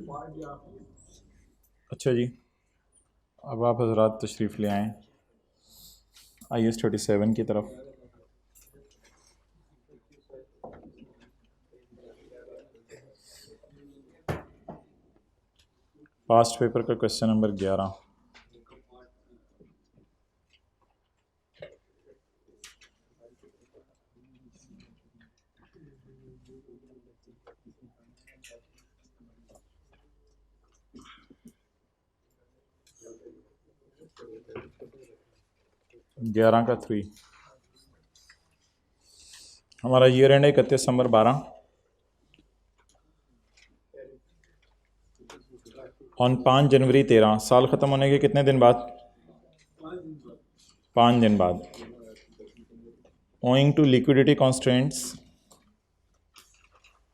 अच्छा जी, अब आप हजरात तशरीफ़ ले आएँ IS 37 की तरफ। पास्ट पेपर का क्वेश्चन नंबर 11। ग्यारह का 3 हमारा ईयर एंड है 31 दिसंबर 12 ऑन 5 जनवरी 13 साल ख़त्म होने के कितने दिन बाद? 5 दिन बाद। Owing to liquidity constraints.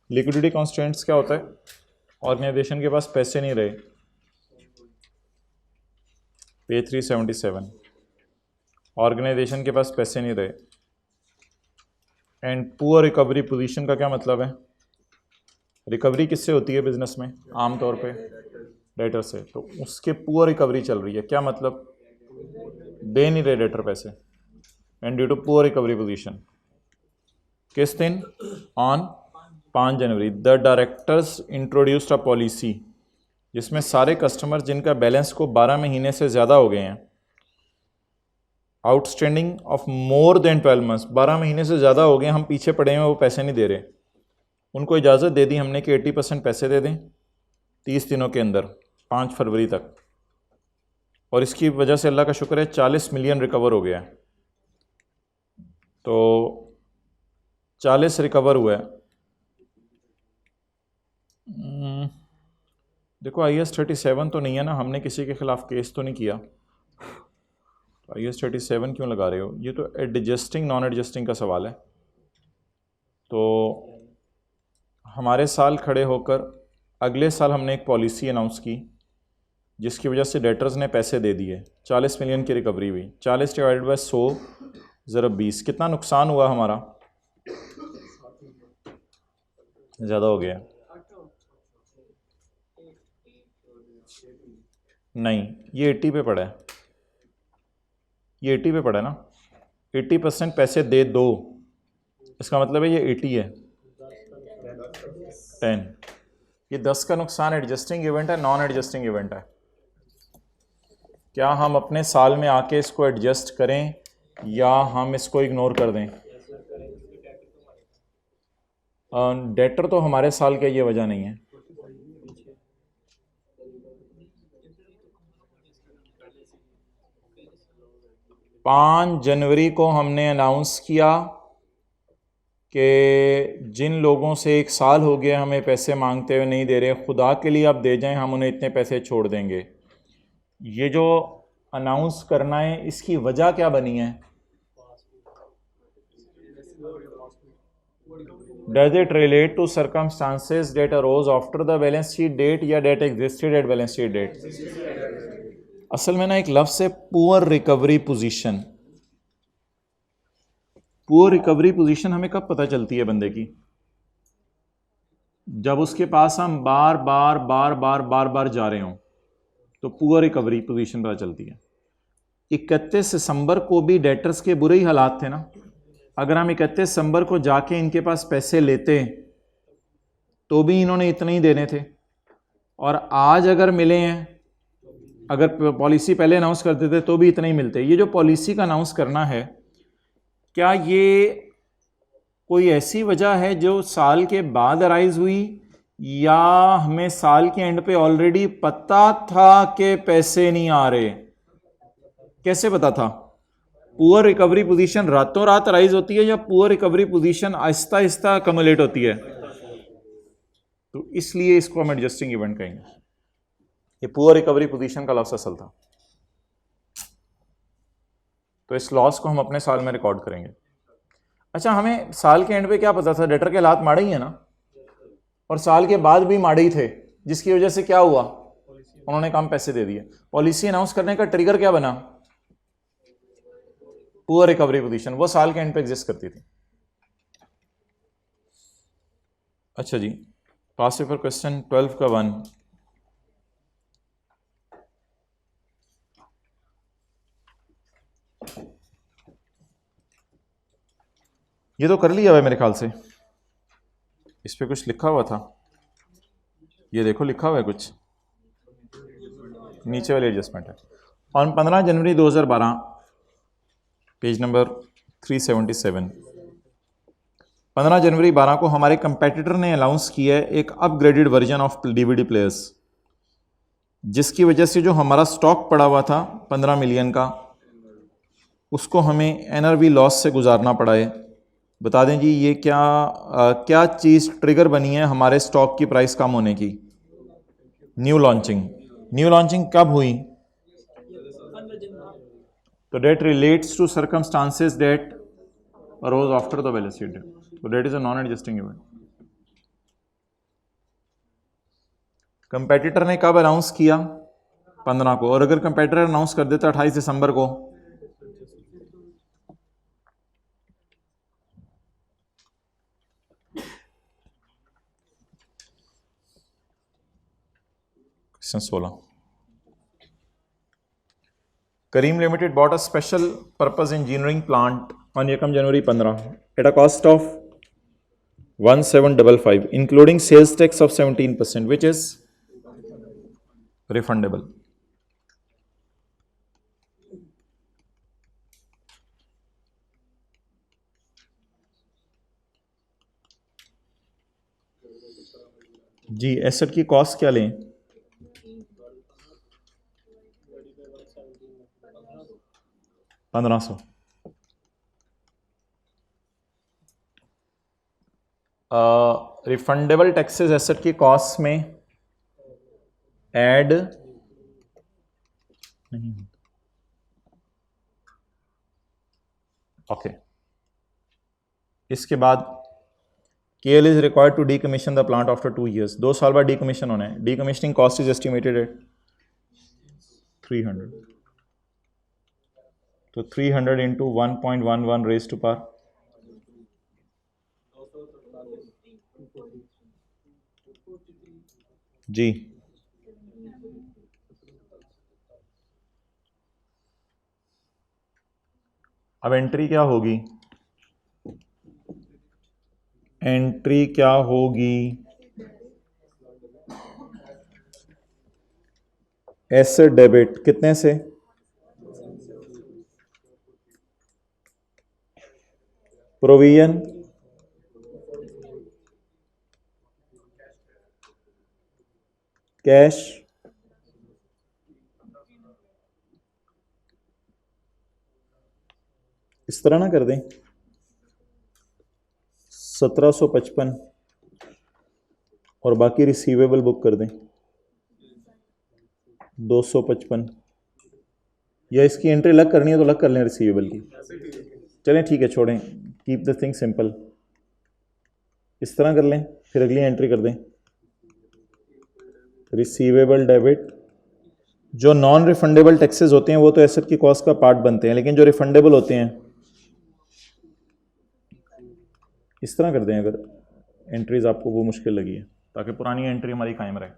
Liquidity constraints क्या होता है? ऑर्गेनाइजेशन के पास पैसे नहीं रहे। पे 377 ऑर्गेनाइजेशन के पास पैसे नहीं रहे। एंड पुअर रिकवरी पोजीशन का क्या मतलब है? रिकवरी किससे होती है बिजनेस में आमतौर पे? डेटर से। तो उसके पुअर रिकवरी चल रही है, क्या मतलब? दे नहीं रहे डेटर पैसे। And due to poor recovery position किस दिन? On 5 January the directors introduced a policy जिसमें सारे कस्टमर जिनका बैलेंस को 12 महीने से ज़्यादा हो गए हैं, outstanding of more than 12 months, 12 महीने से ज़्यादा हो गए, हम पीछे पड़े हैं, वो पैसे नहीं दे रहे, उनको इजाज़त दे दी हमने कि 80% पैसे दे दें 30 दिनों के अंदर, 5 फरवरी तक। और इसकी वजह से अल्लाह का शुक्र है 40 मिलियन रिकवर हो गया है। तो 40 रिकवर हुआ है। देखो IS 37 तो नहीं है ना, हमने किसी के खिलाफ केस तो नहीं किया। IS 37 क्यों लगा रहे हो? ये तो एडजस्टिंग नॉन एडजस्टिंग का सवाल है। तो हमारे साल खड़े होकर अगले साल हमने एक पॉलिसी अनाउंस की जिसकी वजह से डेटर्स ने पैसे दे दिए, 40 मिलियन की रिकवरी हुई। 40 डिवाइडेड बाय 100 ज़रब 20, कितना नुकसान हुआ हमारा? ज़्यादा हो गया? नहीं, ये 80 पे पड़ा है। ये 80 पे पड़ा है ना। 80% पैसे दे दो, इसका मतलब है ये 80 है। 10। ये 10 का नुकसान एडजस्टिंग इवेंट है, नॉन एडजस्टिंग इवेंट है। क्या हम अपने साल में आके इसको एडजस्ट करें या हम इसको इग्नोर कर दें? डेटर तो हमारे साल का ये वजह नहीं है। पाँच जनवरी को हमने अनाउंस किया कि जिन लोगों से 1 साल हो गया हमें पैसे मांगते हुए नहीं दे रहे, खुदा के लिए आप दे जाएं, हम उन्हें इतने पैसे छोड़ देंगे। ये जो अनाउंस करना है इसकी वजह क्या बनी है? Does it relate to circumstances that arose after the balance sheet date या that existed at balance sheet date? असल में ना एक लफ्ज़ है poor recovery position. Poor recovery position हमें कब पता चलती है बंदे की? जब उसके पास हम बार बार बार बार बार बार जा रहे हों, तो पुअर रिकवरी पोजीशन पता चलती है। 31 दिसंबर को भी डेटर्स के बुरे ही हालात थे ना। अगर हम 31 दिसंबर को जाके इनके पास पैसे लेते तो भी इन्होंने इतने ही देने थे, और आज अगर मिले हैं, अगर पॉलिसी पहले अनाउंस कर देते तो भी इतने ही मिलते। ये जो पॉलिसी का अनाउंस करना है, क्या ये कोई ऐसी वजह है जो साल के बाद अराइज हुई, या हमें साल के एंड पे ऑलरेडी पता था कि पैसे नहीं आ रहे? कैसे पता था? पुअर रिकवरी पोजीशन रातों रात अराइज होती है या poor recovery position Aahista Aahista कम्युलेट होती है? तो इसलिए इसको हम एडजस्टिंग इवेंट कहेंगे। ये पुअर रिकवरी पोजीशन का लफ्ज़ असल था। तो इस लॉस को हम अपने साल में रिकॉर्ड करेंगे। अच्छा, हमें साल के एंड पे क्या पता था? डेटर के हालात माड़े ही है ना, और साल के बाद भी माड़े ही थे, जिसकी वजह से क्या हुआ? उन्होंने कम पैसे दे दिए। पॉलिसी अनाउंस करने का ट्रिगर क्या बना? पुअर रिकवरी पोजीशन, वो साल के एंड पे एग्जिस्ट करती थी। अच्छा जी, पास्ट पेपर क्वेश्चन 12 का 1, ये तो कर लिया हुआ है मेरे ख्याल से, इस पे कुछ लिखा हुआ था, ये देखो लिखा हुआ है कुछ, नीचे वाली एडजस्टमेंट है। ऑन 15 जनवरी 2012, पेज नंबर 377, 15 जनवरी 12 को हमारे कंपेटिटर ने अनाउंस किया है एक upgraded version of DVD players, जिसकी वजह से जो हमारा स्टॉक पड़ा हुआ था 15 मिलियन का, उसको हमें एनआरवी लॉस से गुजारना पड़ा है। बता दें जी ये क्या चीज़ ट्रिगर बनी है हमारे स्टॉक की प्राइस कम होने की? New launching. न्यू लॉन्चिंग कब हुई? तो date relates to circumstances date arose after the balance sheet date, तो date is a non adjusting event. Competitor ने कब अनाउंस किया? 15 को, और अगर कंपेटिटर अनाउंस कर देता 28 दिसंबर को, question 16, Karim limited bought a special purpose engineering plant on एकम January 15 at a cost of 1755 including sales tax of 17% which is refundable. जी एसेट की कॉस्ट क्या लें? 1500। रिफंडेबल टैक्सेस एसेट की कॉस्ट में ऐड नहीं, ओके। इसके बाद KL is required to decommission the plant after 2 years, 2 साल बाद डीकमीशन होना है। Decommissioning cost is estimated eight 300, तो 300 इंटू 1.11 रेज टू पावर, जी अब एंट्री क्या होगी? एंट्री क्या होगी? एसेट डेबिट कितने से? प्रोविजन कैश इस तरह ना कर दें 1755 और बाकी रिसीवेबल बुक कर दें 255, या इसकी एंट्री अलग करनी है तो अलग कर लें रिसीवेबल की, चलें ठीक है छोड़ें, कीप द थिंग सिंपल, इस तरह कर लें, फिर अगली एंट्री कर दें रिसीवेबल डेबिट। जो नॉन रिफंडेबल टैक्सेस होते हैं वो तो एसेट की कॉस्ट का पार्ट बनते हैं, लेकिन जो रिफंडेबल होते हैं इस तरह कर दें अगर एंट्रीज आपको वो मुश्किल लगी है, ताकि पुरानी एंट्री हमारी कायम रहे।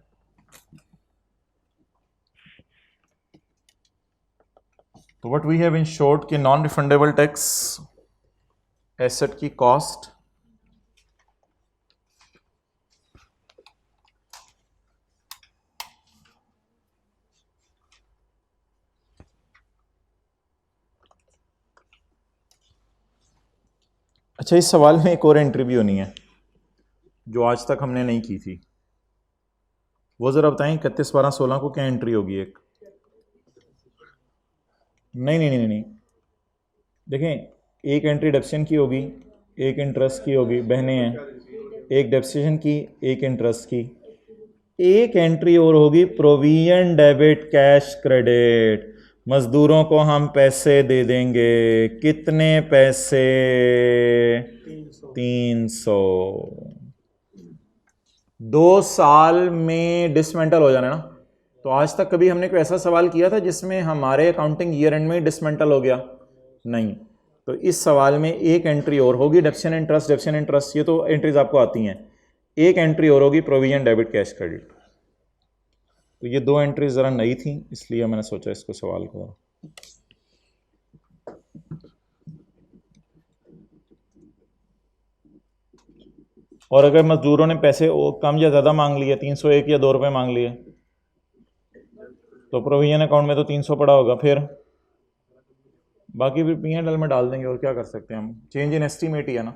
तो what we have in short कि नॉन रिफंडेबल टैक्स एसेट की कॉस्ट अच्छा, इस सवाल में एक और एंट्री भी होनी है जो आज तक हमने नहीं की थी, वो ज़रा बताएं 31/12/16 को क्या एंट्री होगी? एक नहीं, देखें एक एंट्री डेप्सिशन की होगी, एक इंटरेस्ट की होगी, बहने हैं, एक डेप्सिशन की, एक इंटरेस्ट की, एक एंट्री और होगी प्रोविजन डेबिट कैश क्रेडिट। मजदूरों को हम पैसे दे देंगे, कितने पैसे? 300। 2 साल में डिसमेंटल हो जाना ना। तो आज तक कभी हमने कोई ऐसा सवाल किया था जिसमें हमारे अकाउंटिंग ईयर एंड में डिसमेंटल हो गया? नहीं। तो इस सवाल में एक एंट्री और होगी डेप्सिशन इंटरेस्ट, ये तो एंट्रीज आपको आती हैं, एक एंट्री और होगी प्रोविजन डेबिट कैश क्रेडिट। तो ये 2 एंट्रीज ज़रा नई थी, इसलिए मैंने सोचा इसको सवाल करो। और अगर मजदूरों ने पैसे कम या ज़्यादा मांग लिए, 301 या 2 रुपये मांग लिए, तो प्रोविजन अकाउंट में तो 300 पड़ा होगा, फिर बाकी फिर P&L में डाल देंगे, और क्या कर सकते हैं हम, चेंज इन एस्टीमेट ही है ना।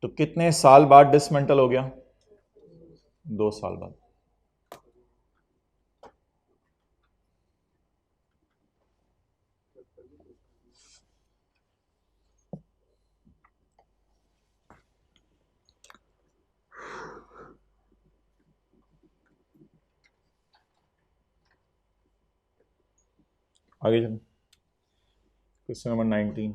तो कितने साल बाद डिसमेंटल हो गया? 2 साल बाद। आगे चलो, क्वेश्चन नंबर 19।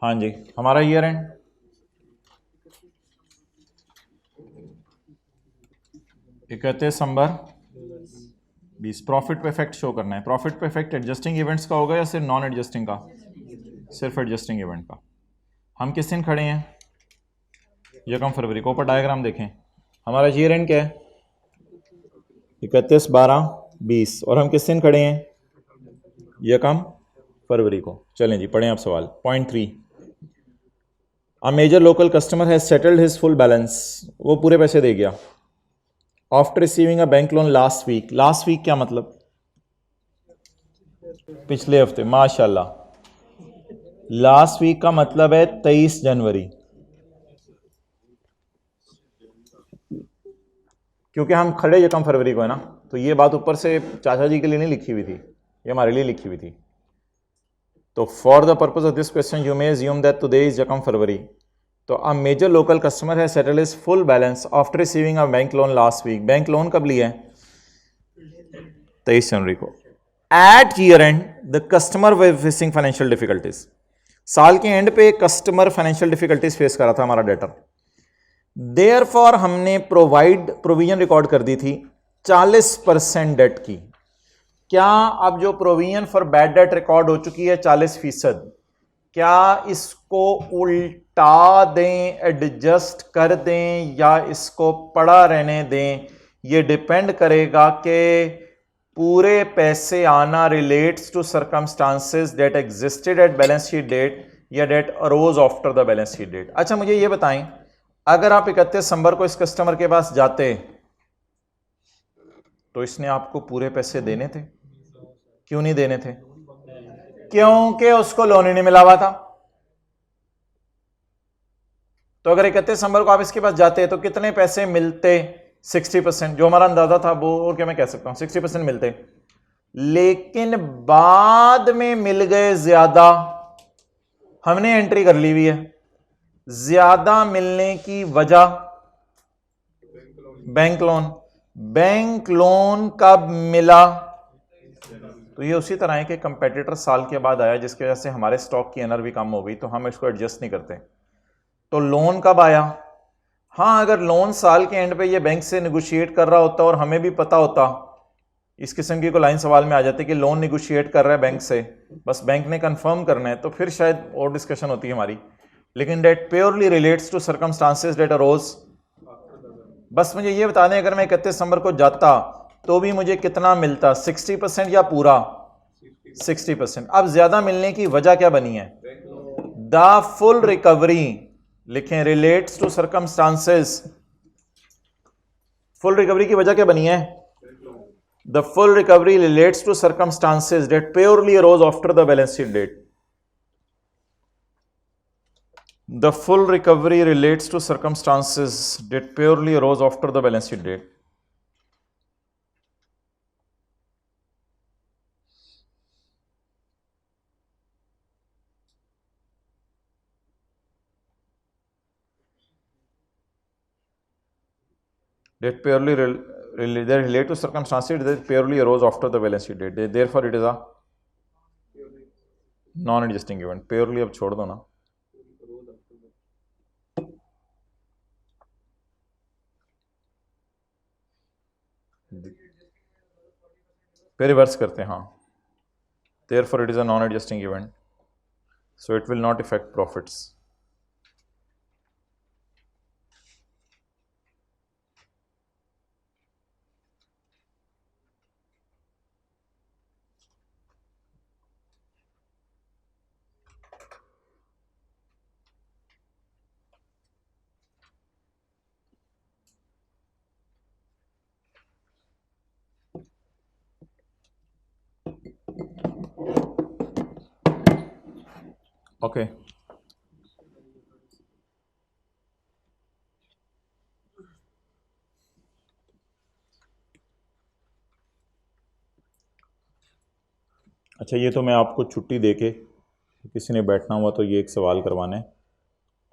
हाँ जी, हमारा ईयर एंड 31 दिसंबर 20। प्रॉफिट पे इफेक्ट शो करना है। प्रॉफिट पे इफेक्ट एडजस्टिंग इवेंट्स का होगा या सिर्फ नॉन एडजस्टिंग का? सिर्फ एडजस्टिंग इवेंट का। हम किस दिन खड़े हैं? यकम फरवरी को। ऊपर डायग्राम देखें, हमारा ईयर एंड क्या है? 31/12/20, और हम किस दिन खड़े हैं? यकम फरवरी को। चलें जी, पढ़ें आप सवाल। Point 3, a major local customer has settled his full balance, वो पूरे पैसे दे गया। After receiving a bank loan last week. Last week क्या मतलब? पिछले हफ्ते। माशाल्लाह, लास्ट वीक का मतलब है 23 जनवरी, क्योंकि हम खड़े यकम फरवरी को है ना, तो ये बात ऊपर से चाचा जी के लिए नहीं लिखी हुई थी, ये हमारे लिए लिखी हुई थी। तो for the purpose of this question you may assume that today is यकम फरवरी। तो a major local customer has settled his full balance after receiving a bank loan last week. Bank loan कब लिया है? 23 जनवरी को। At year end the customer were facing financial difficulties. साल के and पे कस्टमर फाइनेंशियल डिफिकल्टीज फेस कर रहा था हमारा डेटर। देयरफॉर हमने प्रोविजन रिकॉर्ड कर दी थी 40% डेट की। क्या अब जो provision for bad debt record हो चुकी है 40%, क्या इसको उल्टा दें, एडजस्ट कर दें, या इसको पड़ा रहने दें? ये डिपेंड करेगा कि पूरे पैसे आना relates to circumstances that existed at balance sheet date या date arose after the balance sheet date. अच्छा, मुझे ये बताएं, अगर आप 31 दिसंबर को इस कस्टमर के पास जाते तो इसने आपको पूरे पैसे देने थे? क्यों नहीं देने थे? क्योंकि उसको लोन ही नहीं मिला हुआ था। तो अगर 31 दिसंबर को आप इसके पास जाते तो कितने पैसे मिलते? 60%, जो हमारा अंदाजा था वो, और क्या मैं कह सकता हूं, 60% मिलते। लेकिन बाद में मिल गए ज्यादा। हमने एंट्री कर ली हुई है। ज्यादा मिलने की वजह बैंक लोन। बैंक लोन कब मिला? तो ये उसी तरह है कि कंपेटिटर साल के बाद आया, जिसकी वजह से हमारे स्टॉक की एनआर भी कम हो गई, तो हम इसको एडजस्ट नहीं करते। तो लोन कब आया? हाँ, अगर लोन साल के एंड पे ये बैंक से निगोशिएट कर रहा होता और हमें भी पता होता, इस किस्म की कोई लाइन सवाल में आ जाती कि लोन निगोशिएट कर रहा है बैंक से, बस बैंक ने कंफर्म करना है, तो फिर शायद और डिस्कशन होती है हमारी। लेकिन that purely relates to circumstances date arose. बस मुझे ये बता दें, अगर मैं 31 दिसंबर को जाता तो भी मुझे कितना मिलता? 60% या पूरा? 60%। अब ज्यादा मिलने की वजह क्या बनी है? द फुल रिकवरी, लिखें, relates to circumstances. Full recovery की वजह क्या बनी है? The full recovery relates to circumstances that purely arose after the balance sheet date. The full recovery relates to circumstances that purely arose after the balance sheet date. That purely they relate to circumstances that purely arose after the balance sheet date. Therefore, it is a non-adjusting event. Purely अब छोड़ दो ना। फिर reverse करते हैं, हाँ। Therefore, it is a non-adjusting event. So it will not affect profits. Okay अच्छा, ये तो मैं आपको छुट्टी दे के, किसी ने बैठना हुआ तो ये एक सवाल करवाना है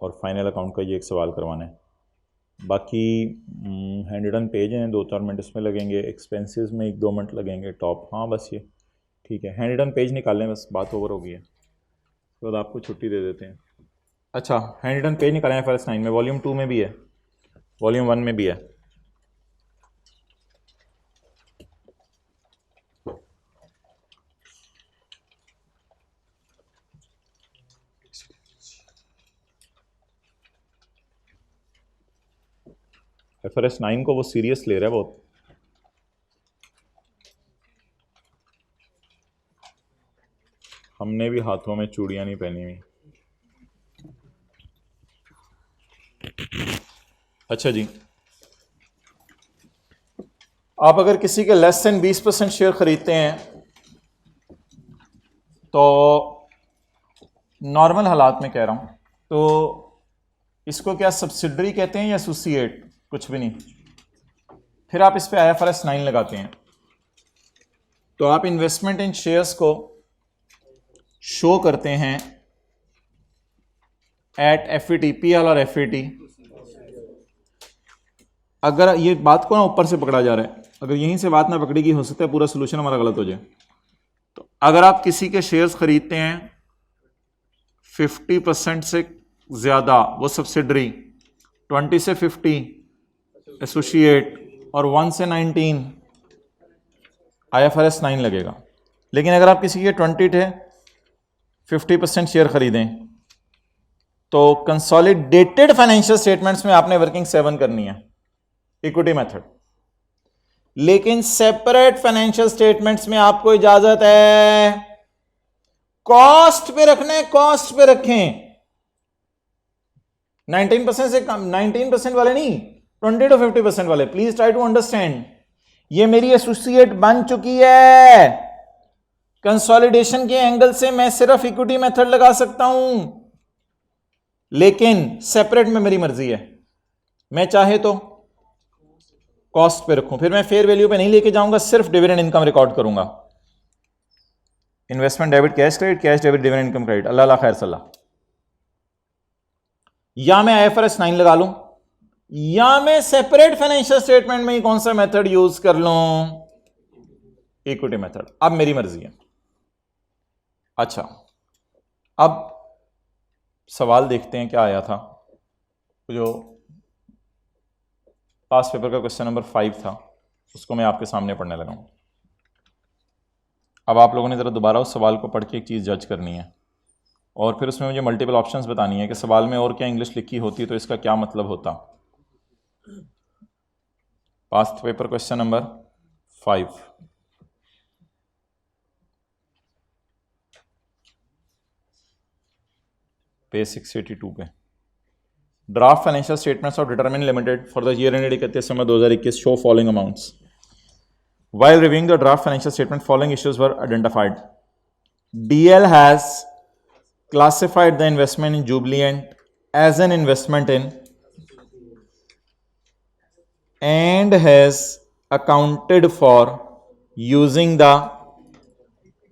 और फाइनल अकाउंट का ये एक सवाल करवाना है। बाकी हैंड रिटन पेज हैं, 2-4 मिनट इसमें लगेंगे, एक्सपेंसेस में 1-2 मिनट लगेंगे, टॉप, हाँ बस ये ठीक है। हैंड रिटन पेज निकालें, बस बात ओवर हो गई है, उसके बाद आपको छुट्टी दे देते हैं। अच्छा, हैंड रिटन पेज निकालें IFRS 9 में, वॉल्यूम 2 में भी है, वॉल्यूम 1 में भी है। IFRS 9 को वो सीरियस ले रहा है बहुत। हमने भी हाथों में चूड़ियां नहीं पहनी हुई। अच्छा जी, आप अगर किसी के लेस देन 20% शेयर खरीदते हैं तो नॉर्मल हालात में कह रहा हूं, तो इसको क्या सब्सिडरी कहते हैं या एसोसिएट? कुछ भी नहीं। फिर आप इस पे IFRS 9 लगाते हैं तो आप इन्वेस्टमेंट इन शेयर्स को शो करते हैं एट FET, PL और FAT। अगर ये बात को ना ऊपर से पकड़ा जा रहा है, अगर यहीं से बात ना पकड़ेगी, हो सकता है पूरा सोल्यूशन हमारा गलत हो जाए। तो अगर आप किसी के शेयर्स खरीदते हैं 50% से ज़्यादा, वो सब्सिडरी, 20 से 50 एसोसिएट, और 1 से 19 IFRS 9 लगेगा। लेकिन अगर आप किसी के 20 थे 50% शेयर खरीदें तो कंसोलिडेटेड फाइनेंशियल स्टेटमेंट्स में आपने वर्किंग 7 करनी है, इक्विटी मेथड। लेकिन सेपरेट फाइनेंशियल स्टेटमेंट्स में आपको इजाजत है कॉस्ट पे रखना है, कॉस्ट पे रखें। 19% से कम, 19% वाले नहीं, 20 to 50% वाले। प्लीज ट्राई टू अंडरस्टैंड, ये मेरी एसोसिएट बन चुकी है, कंसोलिडेशन के एंगल से मैं सिर्फ इक्विटी मेथड लगा सकता हूं, लेकिन सेपरेट में मेरी मर्जी है, मैं चाहे तो कॉस्ट पे रखूं। फिर मैं फेयर वैल्यू पे नहीं लेके जाऊंगा, सिर्फ डिविडेंड इनकम रिकॉर्ड करूंगा। Investment debit cash credit, cash debit dividend income credit, अल्लाह खैर सल्ला। या मैं IFRS 9 लगा लूं, या मैं सेपरेट फाइनेंशियल स्टेटमेंट में ही कौन सा मेथड यूज कर लूं, इक्विटी मेथड। अब मेरी मर्जी है। अच्छा, अब सवाल देखते हैं क्या आया था। जो पास पेपर का क्वेश्चन नंबर 5 था, उसको मैं आपके सामने पढ़ने लगा हूं। अब आप लोगों ने ज़रा दोबारा उस सवाल को पढ़ के एक चीज़ जज करनी है, और फिर उसमें मुझे मल्टीपल ऑप्शंस बतानी है कि सवाल में और क्या इंग्लिश लिखी होती तो इसका क्या मतलब होता। Past paper question number 5, page 682 पे। Draft financial statements of determine limited for the year ended 31 December 2021 show following amounts. While reviewing the draft financial statement, following issues were identified. DL has classified the investment in Jubilant as an investment in and has accounted for using the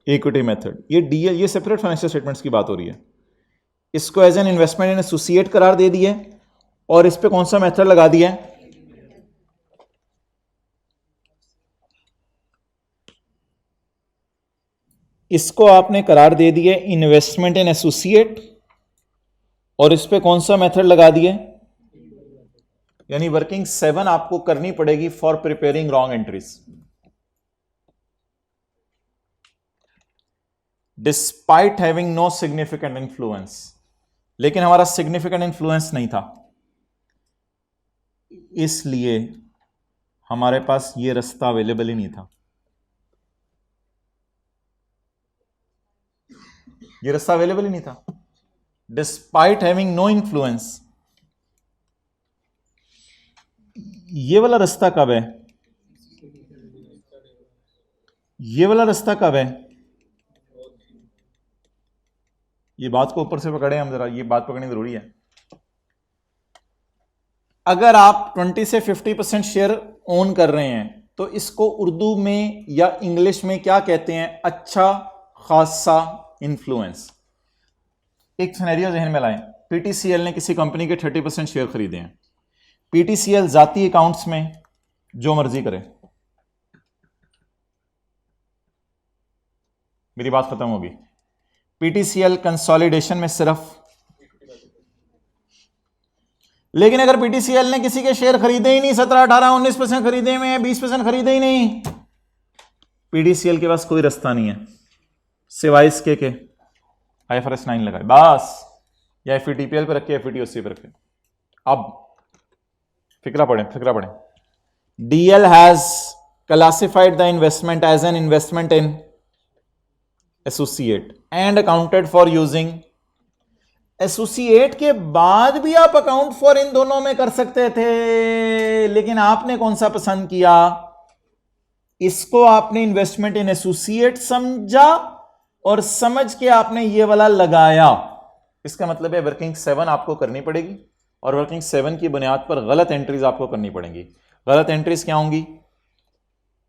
equity method. ये DL, ये separate financial statements की बात हो रही है। इसको as an investment in associate करार दे दिए और इस पे कौन सा मेथड लगा दिया है, इसको आपने करार दे दिए इन्वेस्टमेंट इन एसोसिएट, और इस पे कौन सा मेथड लगा दिए, यानी वर्किंग 7 आपको करनी पड़ेगी for preparing wrong entries, despite having no significant influence. लेकिन हमारा सिग्निफिकेंट इन्फ्लुएंस नहीं था, इसलिए हमारे पास ये रास्ता अवेलेबल ही नहीं था, ये रास्ता अवेलेबल ही नहीं था। डिस्पाइट हैविंग नो इन्फ्लुएंस, ये वाला रास्ता कब है, ये वाला रास्ता कब है, ये बात को ऊपर से पकड़े हम जरा, ये बात पकड़नी जरूरी है। अगर आप 20 से 50% शेयर ओन कर रहे हैं तो इसको उर्दू में या इंग्लिश में क्या कहते हैं? अच्छा खासा इन्फ्लुएंस। एक सिनेरियो जहन में लाएं, पीटीसीएल ने किसी कंपनी के 30% शेयर खरीदे हैं। पीटीसीएल जाती अकाउंट्स में जो मर्जी करे, मेरी बात खत्म होगी। पीटीसीएल कंसोलिडेशन में सिर्फ, लेकिन अगर पीटीसीएल ने किसी के शेयर खरीदे ही नहीं, 17, 18, 19% खरीदे हुए हैं, 20% खरीदे ही नहीं, पीटीसीएल के पास कोई रास्ता नहीं है सिवाय इसके के IFRS 9 लगाए बस, या FVTPL पे रखे, FVTOCA पे रखे। अब फिक्रा पढ़ें। DL has classified the investment as an investment in associate and accounted for using. Associate के बाद भी आप अकाउंट फॉर इन दोनों में कर सकते थे, लेकिन आपने कौन सा पसंद किया? इसको आपने इन्वेस्टमेंट इन एसोसिएट समझा और समझ के आपने ये वाला लगाया। इसका मतलब है वर्किंग 7 आपको करनी पड़ेगी और वर्किंग 7 की बुनियाद पर गलत एंट्रीज आपको करनी पड़ेंगी। गलत एंट्रीज क्या होंगी?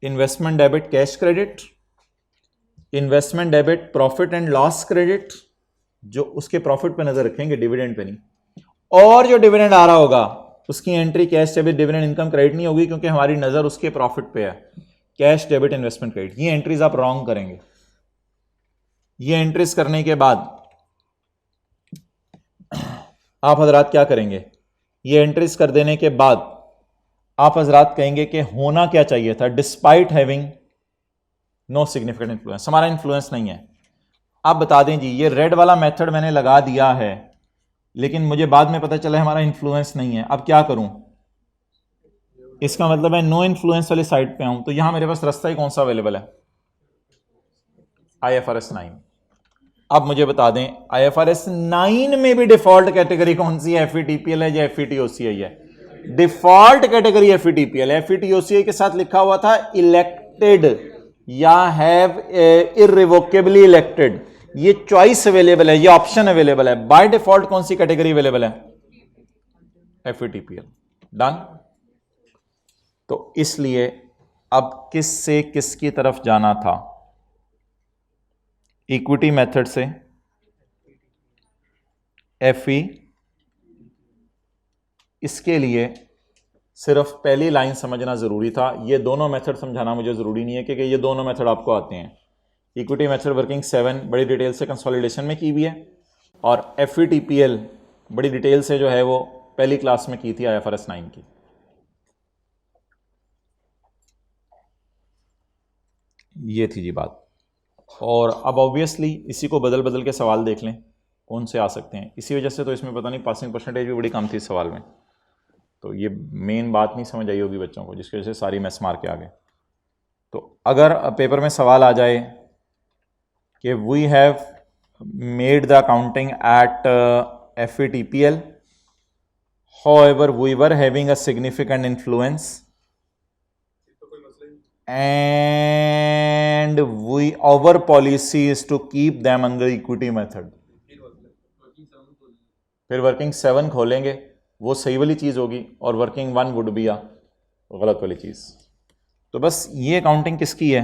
Investment debit cash credit, investment debit profit and loss credit, जो उसके प्रॉफिट पे नजर रखेंगे, डिविडेंड पे नहीं, और जो डिविडेंड आ रहा होगा उसकी entry cash debit dividend income credit नहीं होगी, क्योंकि हमारी नजर उसके प्रॉफिट पे है। कैश डेबिट इन्वेस्टमेंट क्रेडिट, ये एंट्रीज आप रॉन्ग करेंगे। ये एंट्रीज करने के बाद आप हजरात क्या करेंगे? ये एंट्रीज कर देने के बाद आप हजरात कहेंगे कि होना क्या चाहिए था, despite having no significant influence, हमारा इन्फ्लुएंस नहीं है। आप बता दें जी ये रेड वाला मेथड मैंने लगा दिया है, लेकिन मुझे बाद में पता चला हमारा इन्फ्लुएंस नहीं है, अब क्या करूं? इसका मतलब है नो इन्फ्लुएंस वाली साइड पे आऊं, तो यहां मेरे पास रास्ता ही कौन सा अवेलेबल है? IFRS 9। अब मुझे बता दें IFRS 9 में भी डिफॉल्ट कैटेगरी कौन सी है? FVTPL है या FVTOCA है? डिफॉल्ट कैटेगरी FVTPL है। FVTOCA के साथ लिखा हुआ था इलेक्टेड या हैव इररिवोकेबली इलेक्टेड, ये चॉइस अवेलेबल है, ये ऑप्शन अवेलेबल है। बाय डिफॉल्ट कौन सी कैटेगरी अवेलेबल है? FVTPL। डन। तो इसलिए अब किस से किसकी तरफ जाना था? इक्विटी मेथड से FE। इसके लिए सिर्फ पहली लाइन समझना जरूरी था, ये दोनों मेथड समझाना मुझे जरूरी नहीं है, क्योंकि ये दोनों मेथड आपको आते हैं। इक्विटी मेथड वर्किंग 7 बड़ी डिटेल से कंसोलिडेशन में की हुई है, और FVTPL बड़ी डिटेल से जो है वो पहली क्लास में की थी IFRS 9 की। ये थी जी बात। और अब ऑब्वियसली इसी को बदल बदल के सवाल देख लें कौन से आ सकते हैं। इसी वजह से तो इसमें पता नहीं पासिंग परसेंटेज भी बड़ी कम थी इस सवाल में, तो ये मेन बात नहीं समझ आई होगी बच्चों को, जिसकी वजह से सारी मैथ्स मार के आ गए। तो अगर पेपर में सवाल आ जाए कि we have made the accounting at FVTPL, however we were having a significant influence and our policy is to keep them under equity method, फिर वर्किंग 7 खोलेंगे, वो सही वाली चीज़ होगी, और वर्किंग 1 वुड बी गलत वाली चीज़। तो बस ये अकाउंटिंग किसकी है?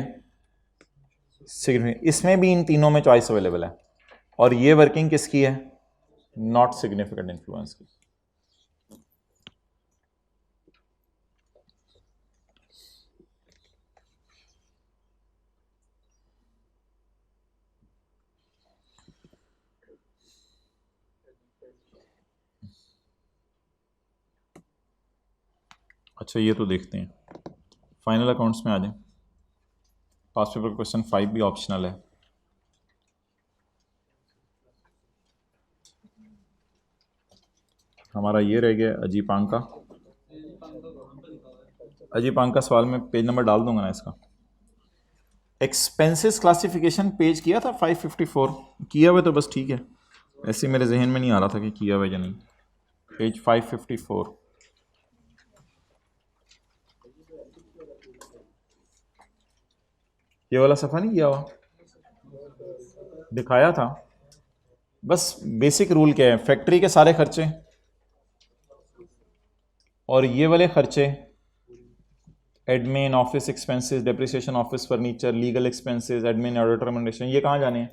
इसमें भी इन तीनों में चॉइस अवेलेबल है, और ये वर्किंग किसकी है? नॉट सिग्निफिकेंट इन्फ्लुएंस की। अच्छा ये तो देखते हैं, फाइनल अकाउंट्स में आ जाए। पास्ट पेपर क्वेश्चन 5 भी ऑप्शनल है। हमारा ये रह गया अजीपांका। अजीपांका सवाल में पेज नंबर डाल दूंगा ना इसका। एक्सपेंसेस क्लासिफिकेशन पेज किया था 554, किया हुआ तो बस ठीक है, ऐसे मेरे जहन में नहीं आ रहा था कि किया हुआ या नहीं। पेज 554 ये वाला सफ़ा नहीं किया हुआ, दिखाया था बस बेसिक रूल क्या है, फैक्ट्री के सारे खर्चे और ये वाले खर्चे, admin, office expenses, depreciation, office furniture, legal expenses, admin, auditor recommendation, ये कहाँ जाने हैं?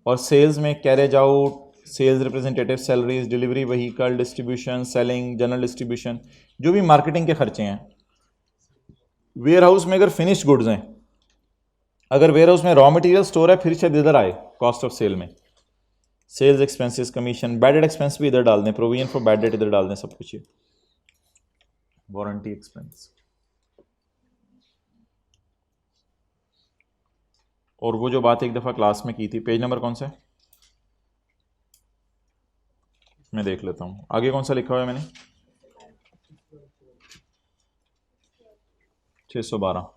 और सेल्स में carriage out, sales representative salaries, delivery vehicle, distribution, selling, general distribution, जो भी मार्केटिंग के खर्चे हैं। वेयर हाउस में अगर फिनिश गुड्स हैं, अगर वेयर हाउस में रॉ मटेरियल स्टोर है, फिर शायद इधर आए कॉस्ट ऑफ सेल में। Sales expenses, commission, bad debt expense भी इधर डाल दें, प्रोविजन फॉर बैड डेट इधर डाल दें, सब कुछ ये वारंटी एक्सपेंस। और वो जो बात एक दफ़ा क्लास में की थी, पेज नंबर कौन सा है मैं देख लेता हूँ, आगे कौन सा लिखा हुआ है मैंने, 612।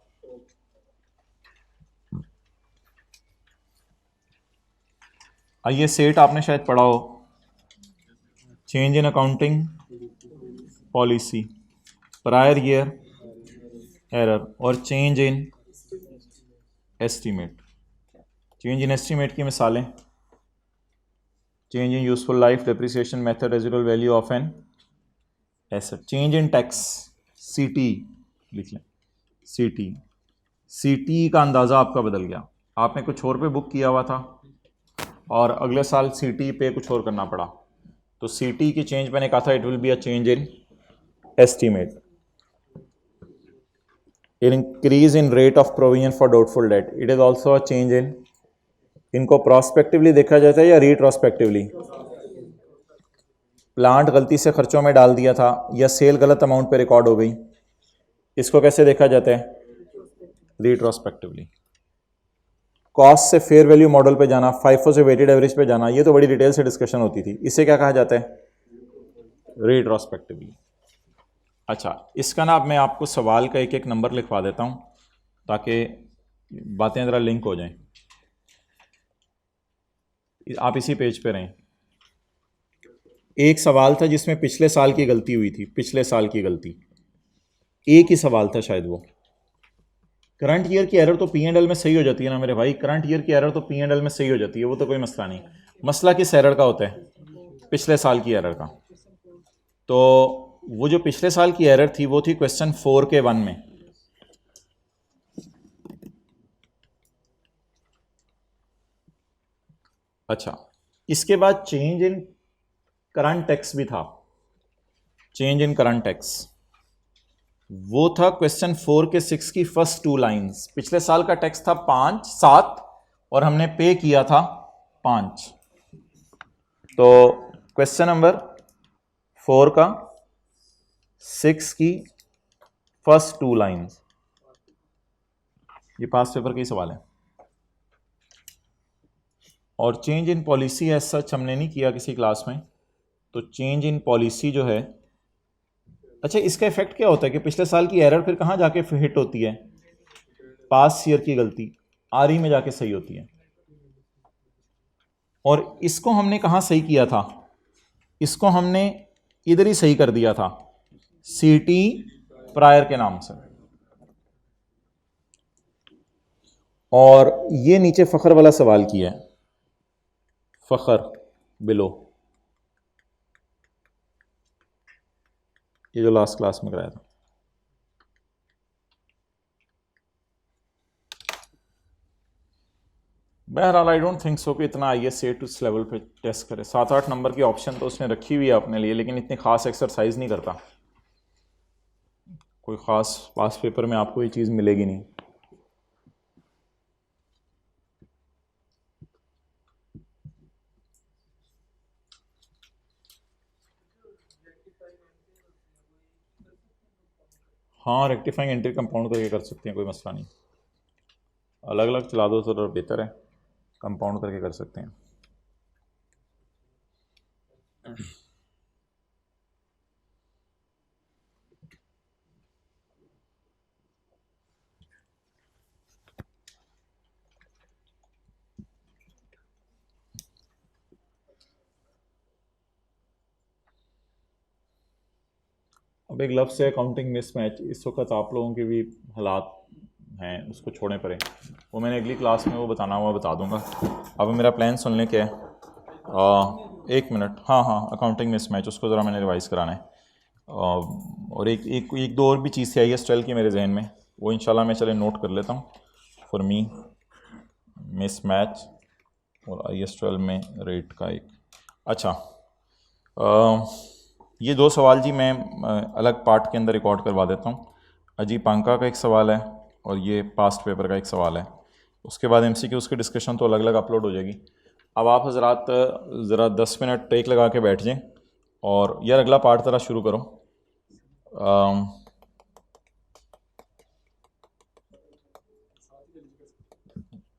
आइए, सेट आपने शायद पढ़ा हो, change in accounting policy, prior year error, और change in estimate. Change in estimate की मिसालें, change in useful life, depreciation method, residual value of an asset. Change in tax, C T लिख लें, सीटी। सीटी का अंदाज़ा आपका बदल गया, आपने कुछ और पे बुक किया हुआ था और अगले साल सीटी पे कुछ और करना पड़ा, तो सीटी की चेंज मैंने कहा था it will be a change in estimate. Increase in rate of provision for doubtful debt, it is also a change in. इनको प्रोस्पेक्टिवली देखा जाता है या रिट्रोस्पेक्टिवली? प्लांट गलती से खर्चों में डाल दिया था या सेल गलत अमाउंट पे रिकॉर्ड हो गई, इसको कैसे देखा जाता है? रिट्रोस्पेक्टिवली। कॉस्ट से फेयर वैल्यू मॉडल पे जाना, फाइफो से वेटेड एवरेज पे जाना, ये तो बड़ी डिटेल से डिस्कशन होती थी, इसे क्या कहा जाता है? रिट्रोस्पेक्टिवली। अच्छा, इसका ना अब मैं आपको सवाल का एक एक नंबर लिखवा देता हूँ ताकि बातें ज़रा लिंक हो जाएं। आप इसी पेज पे रहें। एक सवाल था जिसमें पिछले साल की गलती हुई थी, पिछले साल की गलती, एक ही सवाल था शायद वो। करंट ईयर की एरर तो पी एंड एल में सही हो जाती है ना मेरे भाई, करंट ईयर की एरर तो पी एंड एल में सही हो जाती है, वो तो कोई मसला नहीं। मसला किस एरर का होता है? पिछले साल की एरर का। तो वो जो पिछले साल की एरर थी वो थी क्वेश्चन 4 के 1 में। अच्छा, इसके बाद चेंज इन करंट टैक्स भी था, चेंज इन करंट टैक्स वो था क्वेश्चन 4 के 6 की फर्स्ट 2 लाइंस। पिछले साल का टैक्स था 7 और हमने पे किया था 5। तो क्वेश्चन नंबर 4 का 6 की फर्स्ट 2 लाइंस, ये पास पेपर का ही सवाल है। और change in policy as such हमने नहीं किया किसी क्लास में, तो चेंज इन पॉलिसी जो है, अच्छा इसका इफेक्ट क्या होता है कि पिछले साल की एरर फिर कहाँ जाके हिट होती है? पास ईयर की गलती आरई में जाके सही होती है। और इसको हमने कहाँ सही किया था? इसको हमने इधर ही सही कर दिया था, सीटी प्रायर के नाम से। और ये नीचे फखर वाला सवाल किया है, फखर बिलो, ये जो लास्ट क्लास में कराया था। बहरहाल आई डोंट थिंक सो कि इतना IS सेट उस लेवल पे टेस्ट करे। 7-8 नंबर की ऑप्शन तो उसने रखी हुई है अपने लिए, लेकिन इतनी खास एक्सरसाइज नहीं करता, कोई खास पास पेपर में आपको ये चीज़ मिलेगी नहीं। हाँ, रेक्टिफाइंग एंट्री कंपाउंड करके कर सकते हैं, कोई मसला नहीं। अलग अलग चला दो तो बेहतर है, कंपाउंड करके कर सकते हैं। अब एक लफ्ज़ से अकाउंटिंग मिसमैच, इस वक्त आप लोगों के भी हालात हैं, उसको छोड़ें पड़े, वो मैंने अगली क्लास में वो बताना हुआ बता दूंगा। अब मेरा प्लान सुन लें क्या है। एक मिनट, हाँ हाँ, अकाउंटिंग मिसमैच, उसको ज़रा मैंने रिवाइज़ कराना है। और एक दो और भी चीज़ थी ISTL की मेरे जहन में, वो इंशाल्लाह मैं चले नोट कर लेता हूँ। फॉर मी मिसमैच और ISTL में रेट का एक, अच्छा ये दो सवाल जी मैं अलग पार्ट के अंदर रिकॉर्ड करवा देता हूँ। अजीब पांका का एक सवाल है और ये पास्ट पेपर का एक सवाल है। उसके बाद MCQ उसकी डिस्कशन तो अलग अलग अपलोड हो जाएगी। अब आप हजरात ज़रा 10 मिनट टेक लगा के बैठ जाएं और यार अगला पार्ट ज़रा शुरू करो।